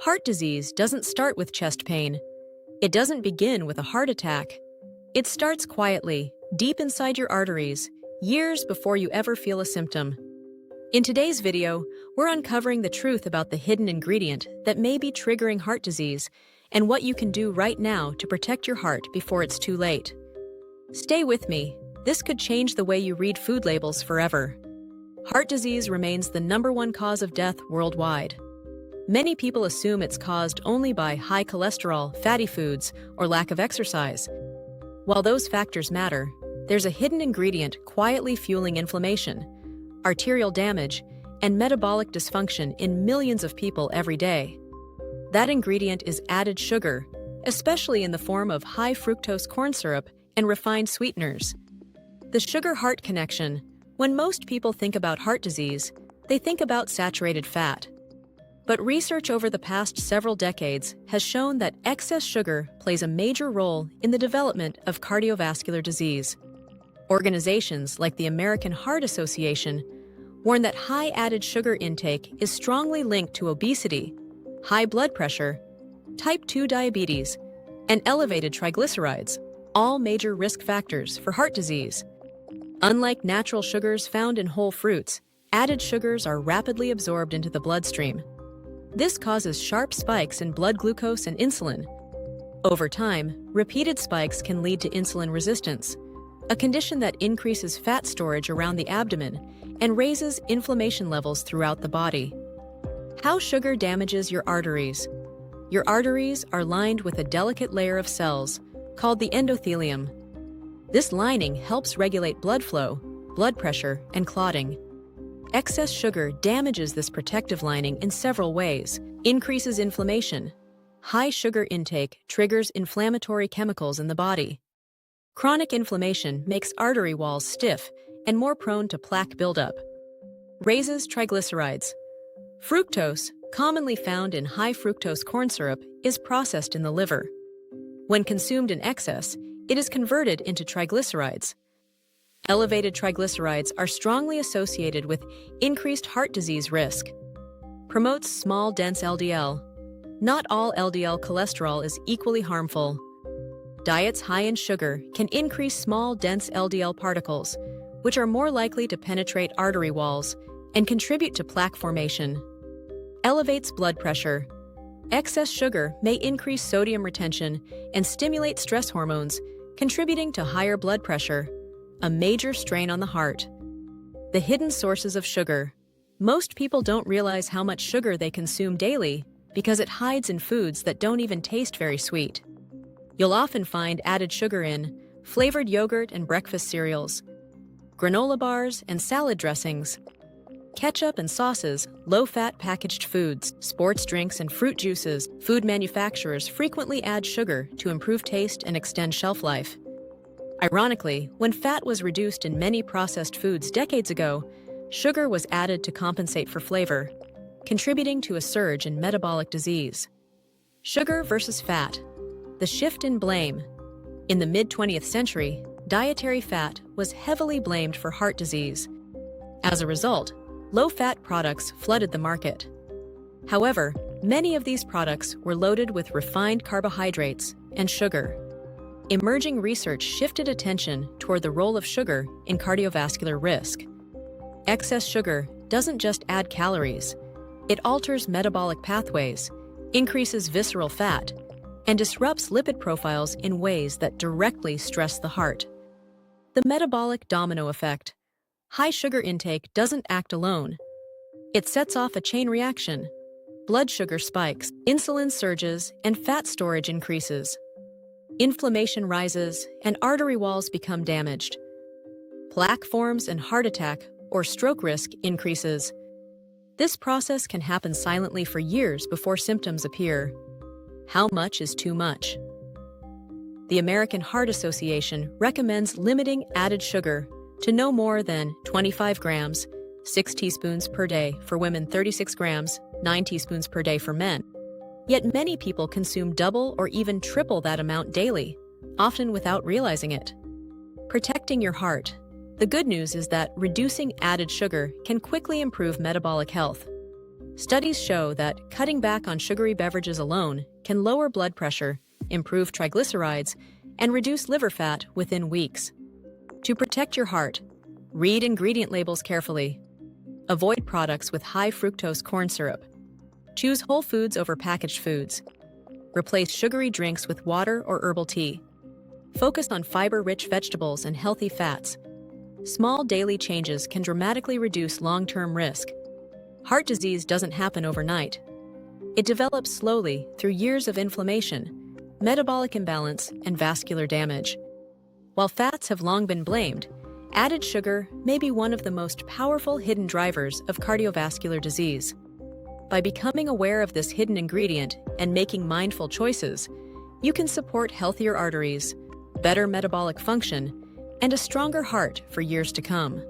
Heart disease doesn't start with chest pain. It doesn't begin with a heart attack. It starts quietly, deep inside your arteries, years before you ever feel a symptom. In today's video, we're uncovering the truth about the hidden ingredient that may be triggering heart disease and what you can do right now to protect your heart before it's too late. Stay with me. This could change the way you read food labels forever. Heart disease remains the #1 cause of death worldwide. Many people assume it's caused only by high cholesterol, fatty foods, or lack of exercise. While those factors matter, there's a hidden ingredient quietly fueling inflammation, arterial damage, and metabolic dysfunction in millions of people every day. That ingredient is added sugar, especially in the form of high-fructose corn syrup and refined sweeteners. The sugar-heart connection. When most people think about heart disease, they think about saturated fat. But research over the past several decades has shown that excess sugar plays a major role in the development of cardiovascular disease. Organizations like the American Heart Association warn that high added sugar intake is strongly linked to obesity, high blood pressure, type 2 diabetes, and elevated triglycerides, all major risk factors for heart disease. Unlike natural sugars found in whole fruits, added sugars are rapidly absorbed into the bloodstream. This causes sharp spikes in blood glucose and insulin. Over time, repeated spikes can lead to insulin resistance, a condition that increases fat storage around the abdomen and raises inflammation levels throughout the body. How sugar damages your arteries. Your arteries are lined with a delicate layer of cells called the endothelium. This lining helps regulate blood flow, blood pressure, and clotting. Excess sugar damages this protective lining in several ways. Increases inflammation. High sugar intake triggers inflammatory chemicals in the body. Chronic inflammation makes artery walls stiff and more prone to plaque buildup. Raises triglycerides. Fructose, commonly found in high-fructose corn syrup, is processed in the liver. When consumed in excess, it is converted into triglycerides. Elevated triglycerides are strongly associated with increased heart disease risk. Promotes small, dense LDL. Not all LDL cholesterol is equally harmful. Diets high in sugar can increase small, dense LDL particles, which are more likely to penetrate artery walls and contribute to plaque formation. Elevates blood pressure. Excess sugar may increase sodium retention and stimulate stress hormones, contributing to higher blood pressure, a major strain on the heart. The hidden sources of sugar. Most people don't realize how much sugar they consume daily because it hides in foods that don't even taste very sweet. You'll often find added sugar in flavored yogurt and breakfast cereals, granola bars and salad dressings, ketchup and sauces, low-fat packaged foods, sports drinks and fruit juices. Food manufacturers frequently add sugar to improve taste and extend shelf life. Ironically, when fat was reduced in many processed foods decades ago, sugar was added to compensate for flavor, contributing to a surge in metabolic disease. Sugar versus fat. The shift in blame. In the mid-20th century, dietary fat was heavily blamed for heart disease. As a result, low-fat products flooded the market. However, many of these products were loaded with refined carbohydrates and sugar. Emerging research shifted attention toward the role of sugar in cardiovascular risk. Excess sugar doesn't just add calories. It alters metabolic pathways, increases visceral fat, and disrupts lipid profiles in ways that directly stress the heart. The metabolic domino effect. High sugar intake doesn't act alone. It sets off a chain reaction. Blood sugar spikes, insulin surges, and fat storage increases. Inflammation rises, and artery walls become damaged. Plaque forms and heart attack or stroke risk increases. This process can happen silently for years before symptoms appear. How much is too much? The American Heart Association recommends limiting added sugar to no more than 25 grams, 6 teaspoons per day for women, 36 grams, 9 teaspoons per day for men. Yet many people consume double or even triple that amount daily, often without realizing it. Protecting your heart. The good news is that reducing added sugar can quickly improve metabolic health. Studies show that cutting back on sugary beverages alone can lower blood pressure, improve triglycerides, and reduce liver fat within weeks. To protect your heart, read ingredient labels carefully. Avoid products with high fructose corn syrup. Choose whole foods over packaged foods. Replace sugary drinks with water or herbal tea. Focus on fiber-rich vegetables and healthy fats. Small daily changes can dramatically reduce long-term risk. Heart disease doesn't happen overnight. It develops slowly through years of inflammation, metabolic imbalance, and vascular damage. While fats have long been blamed, added sugar may be one of the most powerful hidden drivers of cardiovascular disease. By becoming aware of this hidden ingredient and making mindful choices, you can support healthier arteries, better metabolic function, and a stronger heart for years to come.